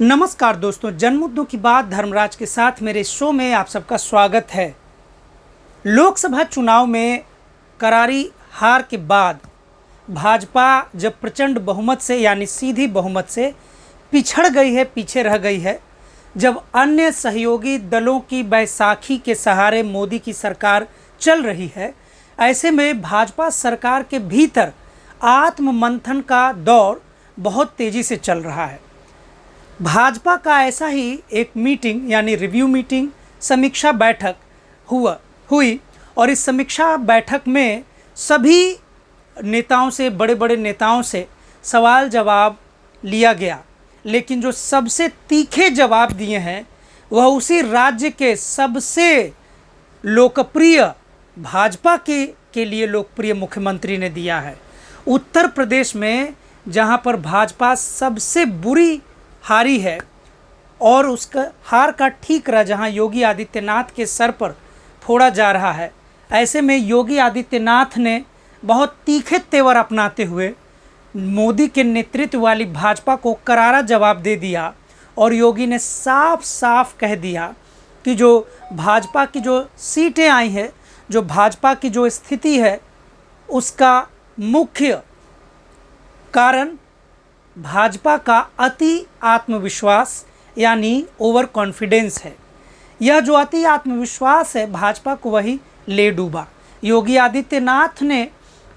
नमस्कार दोस्तों, जन मुद्दों की बात धर्मराज के साथ मेरे शो में आप सबका स्वागत है। लोकसभा चुनाव में करारी हार के बाद भाजपा जब प्रचंड बहुमत से यानी सीधी बहुमत से पिछड़ गई है, पीछे रह गई है, जब अन्य सहयोगी दलों की बैसाखी के सहारे मोदी की सरकार चल रही है, ऐसे में भाजपा सरकार के भीतर आत्ममंथन का दौर बहुत तेज़ी से चल रहा है। भाजपा का ऐसा ही एक मीटिंग यानी रिव्यू मीटिंग, समीक्षा बैठक हुई और इस समीक्षा बैठक में सभी नेताओं से, बड़े बड़े नेताओं से सवाल जवाब लिया गया। लेकिन जो सबसे तीखे जवाब दिए हैं वह उसी राज्य के सबसे लोकप्रिय, भाजपा के लिए लोकप्रिय मुख्यमंत्री ने दिया है। उत्तर प्रदेश में जहां पर भाजपा सबसे बुरी हारी है और उसका हार का ठीकरा जहां योगी आदित्यनाथ के सर पर फोड़ा जा रहा है, ऐसे में योगी आदित्यनाथ ने बहुत तीखे तेवर अपनाते हुए मोदी के नेतृत्व वाली भाजपा को करारा जवाब दे दिया और योगी ने साफ साफ कह दिया कि जो भाजपा की जो सीटें आई हैं, जो भाजपा की जो स्थिति है, उसका मुख्य कारण भाजपा का अति आत्मविश्वास यानी ओवर कॉन्फिडेंस है। यह जो अति आत्मविश्वास है भाजपा को वही ले डूबा। योगी आदित्यनाथ ने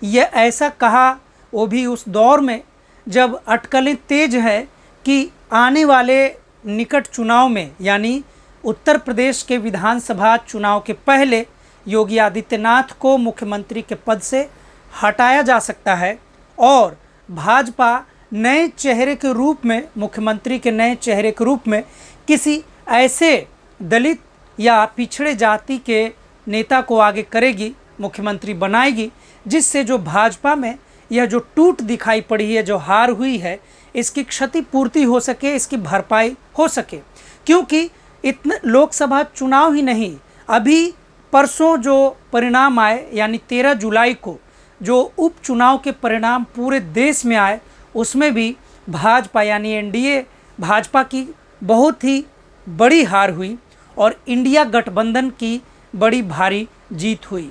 यह ऐसा कहा, वो भी उस दौर में जब अटकलें तेज है कि आने वाले निकट चुनाव में यानी उत्तर प्रदेश के विधानसभा चुनाव के पहले योगी आदित्यनाथ को मुख्यमंत्री के पद से हटाया जा सकता है और भाजपा नए चेहरे के रूप में, मुख्यमंत्री के नए चेहरे के रूप में किसी ऐसे दलित या पिछड़े जाति के नेता को आगे करेगी, मुख्यमंत्री बनाएगी, जिससे जो भाजपा में यह जो टूट दिखाई पड़ी है, जो हार हुई है, इसकी क्षतिपूर्ति हो सके, इसकी भरपाई हो सके। क्योंकि इतने लोकसभा चुनाव ही नहीं, अभी परसों जो परिणाम आए यानी 13 जुलाई को जो उपचुनाव के परिणाम पूरे देश में आए, उसमें भी भाजपा यानी एनडीए भाजपा की बहुत ही बड़ी हार हुई और इंडिया गठबंधन की बड़ी भारी जीत हुई।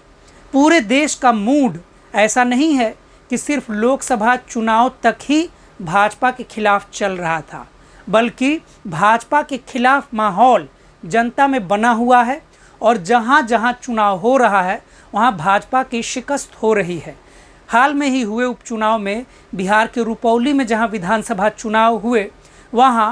पूरे देश का मूड ऐसा नहीं है कि सिर्फ लोकसभा चुनाव तक ही भाजपा के खिलाफ चल रहा था, बल्कि भाजपा के खिलाफ माहौल जनता में बना हुआ है और जहां जहां चुनाव हो रहा है वहां भाजपा की शिकस्त हो रही है। हाल में ही हुए उपचुनाव में बिहार के रुपौली में जहां विधानसभा चुनाव हुए, वहां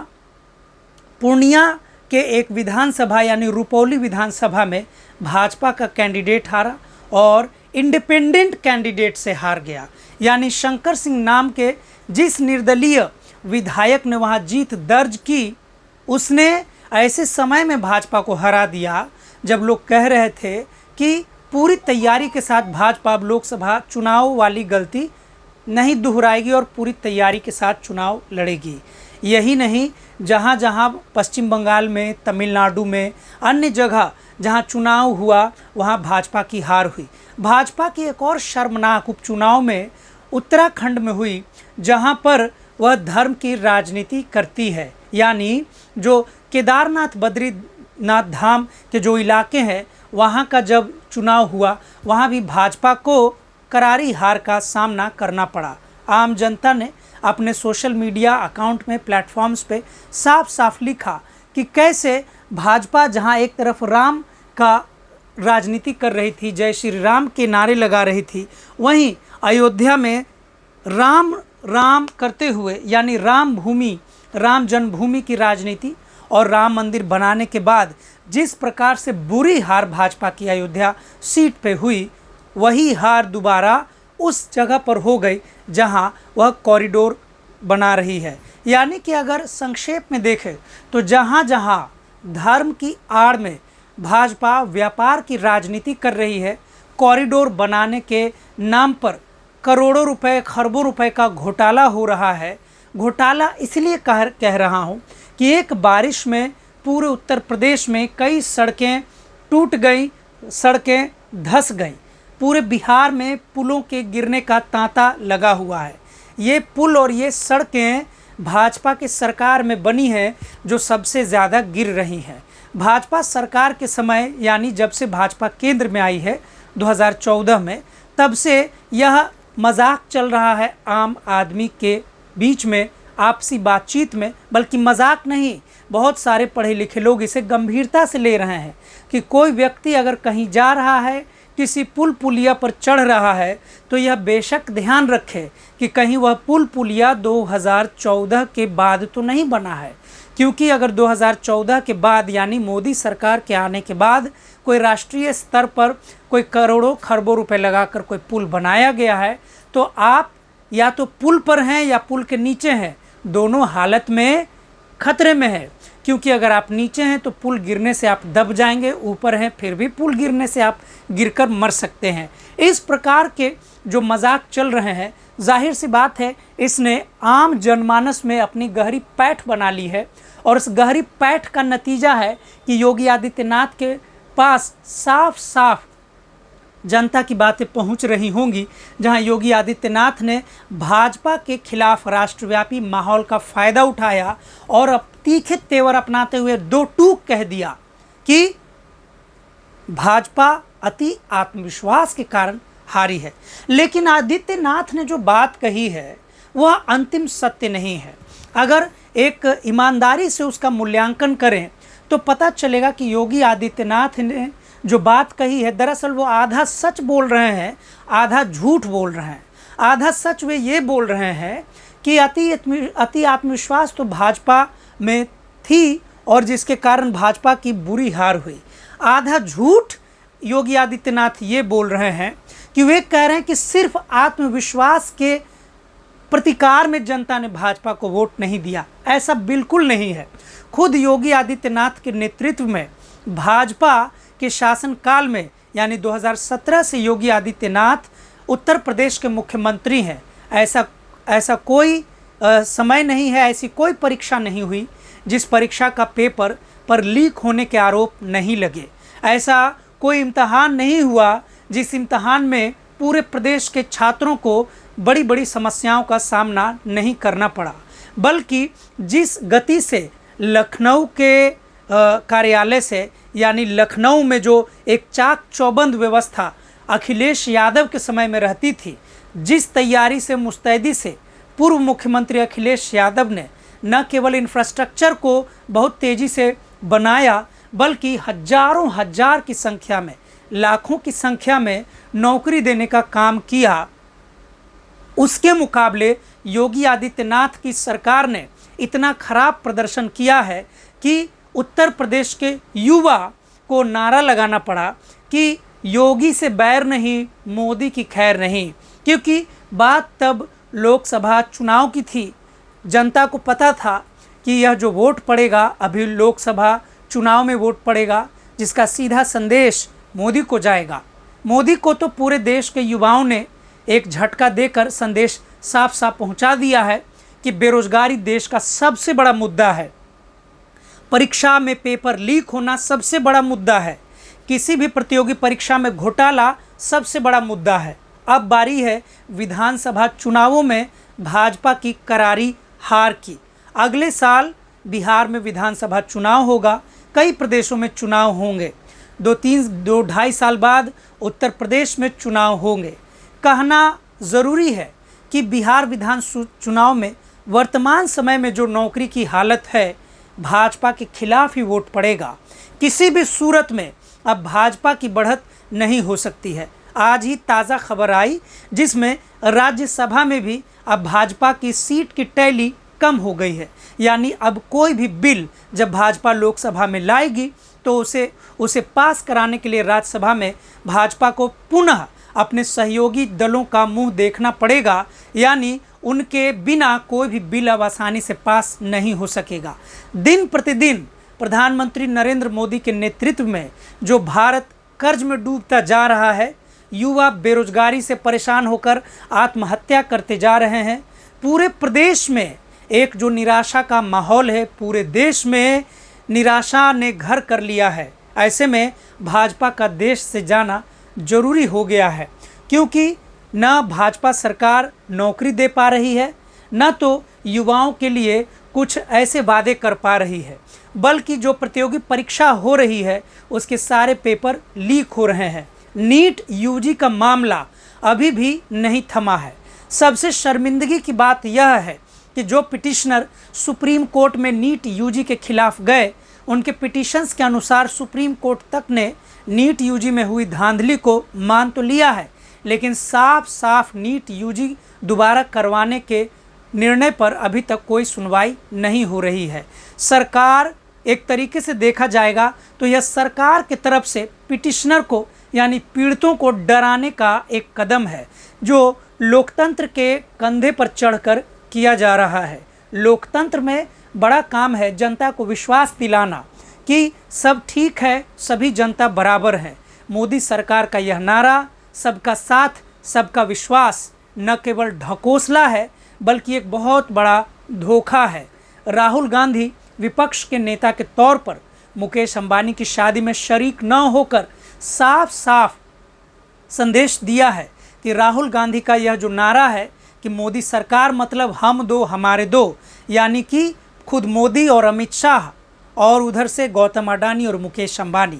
पूर्णिया के एक विधानसभा यानी रुपौली विधानसभा में भाजपा का कैंडिडेट हारा और इंडिपेंडेंट कैंडिडेट से हार गया। यानी शंकर सिंह नाम के जिस निर्दलीय विधायक ने वहां जीत दर्ज की, उसने ऐसे समय में भाजपा को हरा दिया जब लोग कह रहे थे कि पूरी तैयारी के साथ भाजपा अब लोकसभा चुनाव वाली गलती नहीं दोहराएगी और पूरी तैयारी के साथ चुनाव लड़ेगी। यही नहीं, जहाँ जहाँ पश्चिम बंगाल में, तमिलनाडु में, अन्य जगह जहाँ चुनाव हुआ वहाँ भाजपा की हार हुई। भाजपा की एक और शर्मनाक उपचुनाव में उत्तराखंड में हुई, जहाँ पर वह धर्म की राजनीति करती है। यानी जो केदारनाथ बद्रीनाथ धाम के जो इलाके हैं, वहाँ का जब चुनाव हुआ, वहाँ भी भाजपा को करारी हार का सामना करना पड़ा। आम जनता ने अपने सोशल मीडिया अकाउंट में, प्लेटफॉर्म्स पे साफ साफ लिखा कि कैसे भाजपा जहाँ एक तरफ राम का राजनीति कर रही थी, जय श्री राम के नारे लगा रही थी, वहीं अयोध्या में राम राम करते हुए यानी राम भूमि, राम जन्मभूमि की राजनीति और राम मंदिर बनाने के बाद जिस प्रकार से बुरी हार भाजपा की अयोध्या सीट पे हुई, वही हार दोबारा उस जगह पर हो गई जहां वह कॉरिडोर बना रही है। यानी कि अगर संक्षेप में देखें तो जहां जहां धर्म की आड़ में भाजपा व्यापार की राजनीति कर रही है, कॉरिडोर बनाने के नाम पर करोड़ों रुपए, खरबों रुपए का घोटाला हो रहा है। घोटाला इसलिए कह रहा हूँ कि एक बारिश में पूरे उत्तर प्रदेश में कई सड़कें टूट गई, सड़कें धंस गई। पूरे बिहार में पुलों के गिरने का तांता लगा हुआ है। ये पुल और ये सड़कें भाजपा की सरकार में बनी हैं जो सबसे ज़्यादा गिर रही हैं। भाजपा सरकार के समय यानी जब से भाजपा केंद्र में आई है 2014 में, तब से यह मजाक चल रहा है आम आदमी के बीच में, आपसी बातचीत में, बल्कि मजाक नहीं, बहुत सारे पढ़े लिखे लोग इसे गंभीरता से ले रहे हैं कि कोई व्यक्ति अगर कहीं जा रहा है, किसी पुल पुलिया पर चढ़ रहा है, तो यह बेशक ध्यान रखे कि कहीं वह पुल पुलिया 2014 के बाद तो नहीं बना है, क्योंकि अगर 2014 के बाद यानी मोदी सरकार के आने के बाद कोई राष्ट्रीय स्तर पर कोई करोड़ों खरबों रुपए लगाकर कोई पुल बनाया गया है, तो आप या तो पुल पर हैं या पुल के नीचे हैं, दोनों हालत में खतरे में है। क्योंकि अगर आप नीचे हैं तो पुल गिरने से आप दब जाएंगे, ऊपर हैं फिर भी पुल गिरने से आप गिरकर मर सकते हैं। इस प्रकार के जो मजाक चल रहे हैं, जाहिर सी बात है इसने आम जनमानस में अपनी गहरी पैठ बना ली है, और इस गहरी पैठ का नतीजा है कि योगी आदित्यनाथ के पास साफ साफ जनता की बातें पहुंच रही होंगी, जहां योगी आदित्यनाथ ने भाजपा के खिलाफ राष्ट्रव्यापी माहौल का फ़ायदा उठाया और अब तीखे तेवर अपनाते हुए दो टूक कह दिया कि भाजपा अति आत्मविश्वास के कारण हारी है। लेकिन आदित्यनाथ ने जो बात कही है वह अंतिम सत्य नहीं है। अगर एक ईमानदारी से उसका मूल्यांकन करें तो पता चलेगा कि योगी आदित्यनाथ ने जो बात कही है, दरअसल वो आधा सच बोल रहे हैं, आधा झूठ बोल रहे हैं। आधा सच वे ये बोल रहे हैं कि अति आत्मविश्वास तो भाजपा में थी और जिसके कारण भाजपा की बुरी हार हुई। आधा झूठ योगी आदित्यनाथ ये बोल रहे हैं कि वे कह रहे हैं कि सिर्फ आत्मविश्वास के प्रतिकार में जनता ने भाजपा को वोट नहीं दिया। ऐसा बिल्कुल नहीं है। खुद योगी आदित्यनाथ के नेतृत्व में भाजपा के शासनकाल में यानी 2017 से योगी आदित्यनाथ उत्तर प्रदेश के मुख्यमंत्री हैं। ऐसा कोई समय नहीं है, ऐसी कोई परीक्षा नहीं हुई जिस परीक्षा का पेपर पर लीक होने के आरोप नहीं लगे। ऐसा कोई इम्तहान नहीं हुआ जिस इम्तहान में पूरे प्रदेश के छात्रों को बड़ी बड़ी समस्याओं का सामना नहीं करना पड़ा। बल्कि जिस गति से लखनऊ के कार्यालय से यानी लखनऊ में जो एक चाक चौबंद व्यवस्था अखिलेश यादव के समय में रहती थी, जिस तैयारी से मुस्तैदी से पूर्व मुख्यमंत्री अखिलेश यादव ने न केवल इंफ्रास्ट्रक्चर को बहुत तेज़ी से बनाया, बल्कि हजारों हजार की संख्या में, लाखों की संख्या में नौकरी देने का काम किया, उसके मुकाबले योगी आदित्यनाथ की सरकार ने इतना खराब प्रदर्शन किया है कि उत्तर प्रदेश के युवा को नारा लगाना पड़ा कि योगी से बैर नहीं, मोदी की खैर नहीं। क्योंकि बात तब लोकसभा चुनाव की थी। जनता को पता था कि यह जो वोट पड़ेगा, अभी लोकसभा चुनाव में वोट पड़ेगा, जिसका सीधा संदेश मोदी को जाएगा। मोदी को तो पूरे देश के युवाओं ने एक झटका देकर संदेश साफ साफ पहुंचा दिया है कि बेरोजगारी देश का सबसे बड़ा मुद्दा है, परीक्षा में पेपर लीक होना सबसे बड़ा मुद्दा है, किसी भी प्रतियोगी परीक्षा में घोटाला सबसे बड़ा मुद्दा है। अब बारी है विधानसभा चुनावों में भाजपा की करारी हार की। अगले साल बिहार में विधानसभा चुनाव होगा, कई प्रदेशों में चुनाव होंगे, 2-2.5 साल बाद उत्तर प्रदेश में चुनाव होंगे। कहना ज़रूरी है कि बिहार विधान चुनाव में वर्तमान समय में जो नौकरी की हालत है, भाजपा के खिलाफ ही वोट पड़ेगा। किसी भी सूरत में अब भाजपा की बढ़त नहीं हो सकती है। आज ही ताज़ा खबर आई जिसमें राज्यसभा में भी अब भाजपा की सीट की टैली कम हो गई है। यानी अब कोई भी बिल जब भाजपा लोकसभा में लाएगी तो उसे पास कराने के लिए राज्यसभा में भाजपा को पुनः अपने सहयोगी दलों का मुंह देखना पड़ेगा। यानी उनके बिना कोई भी बिल अब आसानी से पास नहीं हो सकेगा। दिन प्रतिदिन प्रधानमंत्री नरेंद्र मोदी के नेतृत्व में जो भारत कर्ज में डूबता जा रहा है, युवा बेरोजगारी से परेशान होकर आत्महत्या करते जा रहे हैं, पूरे प्रदेश में एक जो निराशा का माहौल है, पूरे देश में निराशा ने घर कर लिया है। ऐसे में भाजपा का देश से जाना जरूरी हो गया है, क्योंकि न भाजपा सरकार नौकरी दे पा रही है, न तो युवाओं के लिए कुछ ऐसे वादे कर पा रही है, बल्कि जो प्रतियोगी परीक्षा हो रही है उसके सारे पेपर लीक हो रहे हैं। नीट यूजी का मामला अभी भी नहीं थमा है। सबसे शर्मिंदगी की बात यह है कि जो पिटिशनर सुप्रीम कोर्ट में नीट यूजी के खिलाफ गए, उनके पिटिशंस के अनुसार सुप्रीम कोर्ट तक ने नीट यूजी में हुई धांधली को मान तो लिया है, लेकिन साफ साफ नीट यूजी दोबारा करवाने के निर्णय पर अभी तक कोई सुनवाई नहीं हो रही है। सरकार, एक तरीके से देखा जाएगा तो यह सरकार की तरफ से पिटिशनर को यानी पीड़ितों को डराने का एक कदम है, जो लोकतंत्र के कंधे पर चढ़कर किया जा रहा है। लोकतंत्र में बड़ा काम है जनता को विश्वास दिलाना कि सब ठीक है, सभी जनता बराबर है। मोदी सरकार का यह नारा सबका साथ सबका विश्वास न केवल ढकोसला है बल्कि एक बहुत बड़ा धोखा है। राहुल गांधी विपक्ष के नेता के तौर पर मुकेश अंबानी की शादी में शरीक न होकर साफ साफ संदेश दिया है कि राहुल गांधी का यह जो नारा है कि मोदी सरकार मतलब हम दो हमारे दो, यानी कि खुद मोदी और अमित शाह और उधर से गौतम अडानी और मुकेश अंबानी,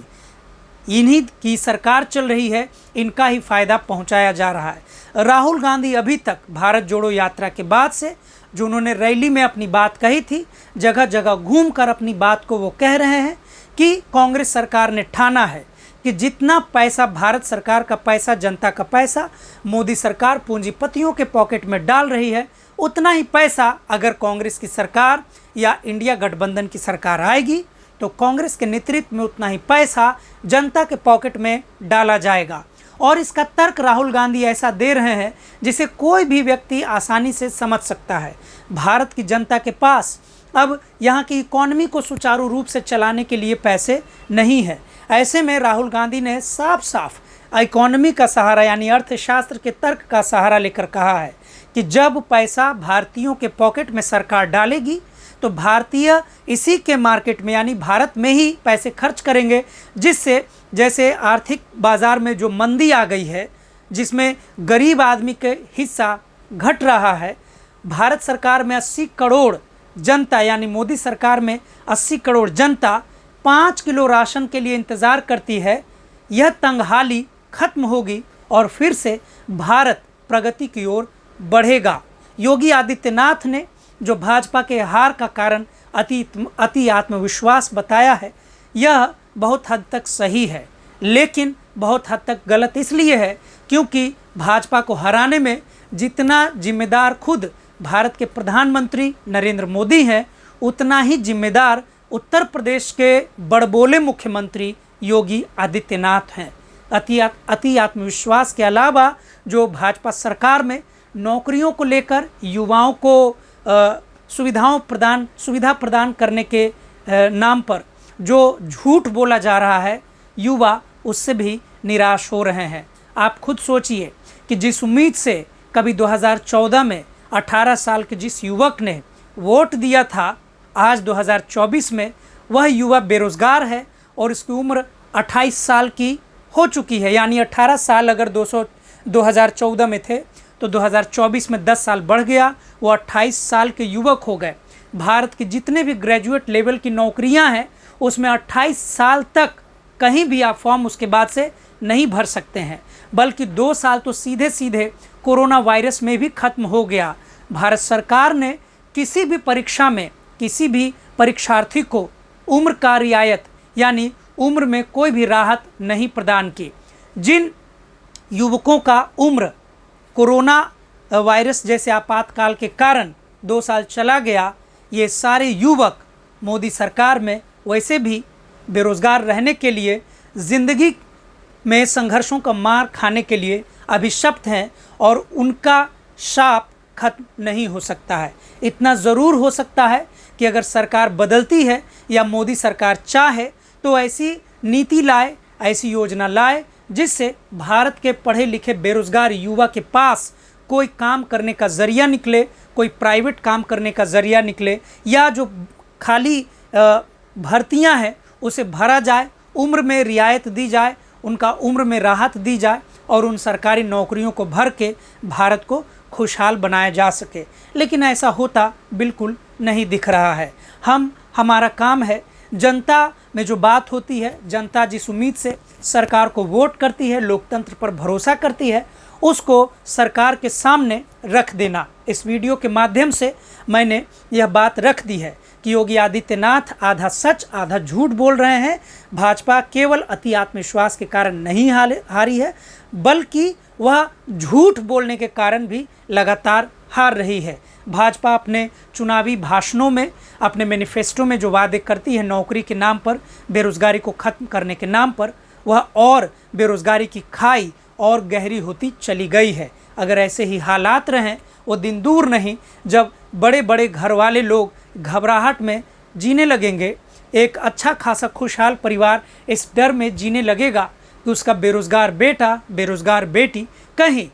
इन्हीं की सरकार चल रही है, इनका ही फायदा पहुंचाया जा रहा है। राहुल गांधी अभी तक भारत जोड़ो यात्रा के बाद से जो उन्होंने रैली में अपनी बात कही थी, जगह जगह घूमकर अपनी बात को वो कह रहे हैं कि कांग्रेस सरकार ने ठाना है कि जितना पैसा भारत सरकार का पैसा, जनता का पैसा मोदी सरकार पूंजीपतियों के पॉकेट में डाल रही है, उतना ही पैसा अगर कांग्रेस की सरकार या इंडिया गठबंधन की सरकार आएगी तो कांग्रेस के नेतृत्व में उतना ही पैसा जनता के पॉकेट में डाला जाएगा। और इसका तर्क राहुल गांधी ऐसा दे रहे हैं जिसे कोई भी व्यक्ति आसानी से समझ सकता है। भारत की जनता के पास अब यहाँ की इकॉनमी को सुचारू रूप से चलाने के लिए पैसे नहीं है। ऐसे में राहुल गांधी ने साफ साफ इकॉनमी का सहारा यानी अर्थशास्त्र के तर्क का सहारा लेकर कहा है कि जब पैसा भारतीयों के पॉकेट में सरकार डालेगी तो भारतीय इसी के मार्केट में यानी भारत में ही पैसे खर्च करेंगे, जिससे जैसे आर्थिक बाज़ार में जो मंदी आ गई है, जिसमें गरीब आदमी के हिस्सा घट रहा है, भारत सरकार में 80 करोड़ जनता यानी मोदी सरकार में 80 करोड़ जनता 5 किलो राशन के लिए इंतज़ार करती है। यह तंगहाली खत्म होगी और फिर से भारत प्रगति की ओर बढ़ेगा। योगी आदित्यनाथ ने जो भाजपा के हार का कारण अति आत्मविश्वास बताया है, यह बहुत हद तक सही है, लेकिन बहुत हद तक गलत इसलिए है क्योंकि भाजपा को हराने में जितना जिम्मेदार खुद भारत के प्रधानमंत्री नरेंद्र मोदी हैं, उतना ही जिम्मेदार उत्तर प्रदेश के बड़बोले मुख्यमंत्री योगी आदित्यनाथ हैं। अति आत्मविश्वास के अलावा जो भाजपा सरकार में नौकरियों को लेकर युवाओं को सुविधा प्रदान करने के नाम पर जो झूठ बोला जा रहा है, युवा उससे भी निराश हो रहे हैं। आप खुद सोचिए कि जिस उम्मीद से कभी 2014 में 18 साल के जिस युवक ने वोट दिया था, आज 2024 में वह युवा बेरोज़गार है और उसकी उम्र 28 साल की हो चुकी है। यानी 18 साल अगर 2014 में थे तो 2024 में 10 साल बढ़ गया, वो 28 साल के युवक हो गए। भारत के जितने भी ग्रेजुएट लेवल की नौकरियां हैं उसमें 28 साल तक कहीं भी आप फॉर्म उसके बाद से नहीं भर सकते हैं, बल्कि 2 साल तो सीधे सीधे कोरोना वायरस में भी खत्म हो गया। भारत सरकार ने किसी भी परीक्षा में किसी भी परीक्षार्थी को उम्र का रियायत यानी उम्र में कोई भी राहत नहीं प्रदान की। जिन युवकों का उम्र कोरोना वायरस जैसे आपातकाल के कारण 2 साल चला गया, ये सारे युवक मोदी सरकार में वैसे भी बेरोज़गार रहने के लिए, ज़िंदगी में संघर्षों का मार खाने के लिए अभिशप्त हैं और उनका शाप खत्म नहीं हो सकता है। इतना ज़रूर हो सकता है कि अगर सरकार बदलती है या मोदी सरकार चाहे तो ऐसी नीति लाए, ऐसी योजना लाए जिससे भारत के पढ़े लिखे बेरोज़गार युवा के पास कोई काम करने का ज़रिया निकले, कोई प्राइवेट काम करने का ज़रिया निकले, या जो खाली भर्तियां हैं उसे भरा जाए, उम्र में रियायत दी जाए, उनका उम्र में राहत दी जाए और उन सरकारी नौकरियों को भर के भारत को खुशहाल बनाया जा सके, लेकिन ऐसा होता बिल्कुल नहीं दिख रहा है। हमारा काम है, जनता में जो बात होती है, जनता जिस उम्मीद से सरकार को वोट करती है, लोकतंत्र पर भरोसा करती है, उसको सरकार के सामने रख देना। इस वीडियो के माध्यम से मैंने यह बात रख दी है कि योगी आदित्यनाथ आधा सच आधा झूठ बोल रहे हैं। भाजपा केवल अति आत्मविश्वास के कारण नहीं हारी है, बल्कि वह झूठ बोलने के कारण भी लगातार हार रही है। भाजपा अपने चुनावी भाषणों में, अपने मैनिफेस्टो में जो वादे करती है नौकरी के नाम पर, बेरोजगारी को खत्म करने के नाम पर, वह और बेरोजगारी की खाई और गहरी होती चली गई है। अगर ऐसे ही हालात रहें, वो दिन दूर नहीं जब बड़े बड़े घर वाले लोग घबराहट में जीने लगेंगे। एक अच्छा खासा खुशहाल परिवार इस डर में जीने लगेगा कि उसका बेरोजगार बेटा, बेरोजगार बेटी कहीं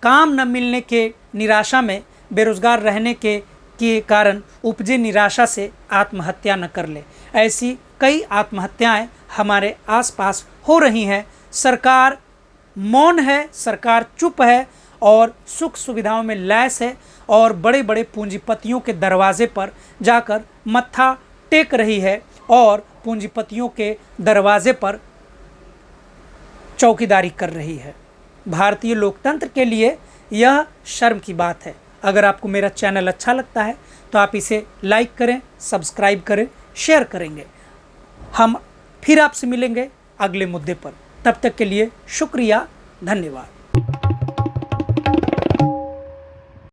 काम न मिलने के निराशा में, बेरोजगार रहने के कारण उपजे निराशा से आत्महत्या न कर ले। ऐसी कई आत्महत्याएं हमारे आसपास हो रही हैं। सरकार मौन है, सरकार चुप है और सुख सुविधाओं में लैस है और बड़े बड़े पूंजीपतियों के दरवाजे पर जाकर मत्था टेक रही है और पूंजीपतियों के दरवाजे पर चौकीदारी कर रही है। भारतीय लोकतंत्र के लिए यह शर्म की बात है। अगर आपको मेरा चैनल अच्छा लगता है तो आप इसे लाइक करें, सब्सक्राइब करें, शेयर करेंगे। हम फिर आपसे मिलेंगे अगले मुद्दे पर। तब तक के लिए शुक्रिया, धन्यवाद।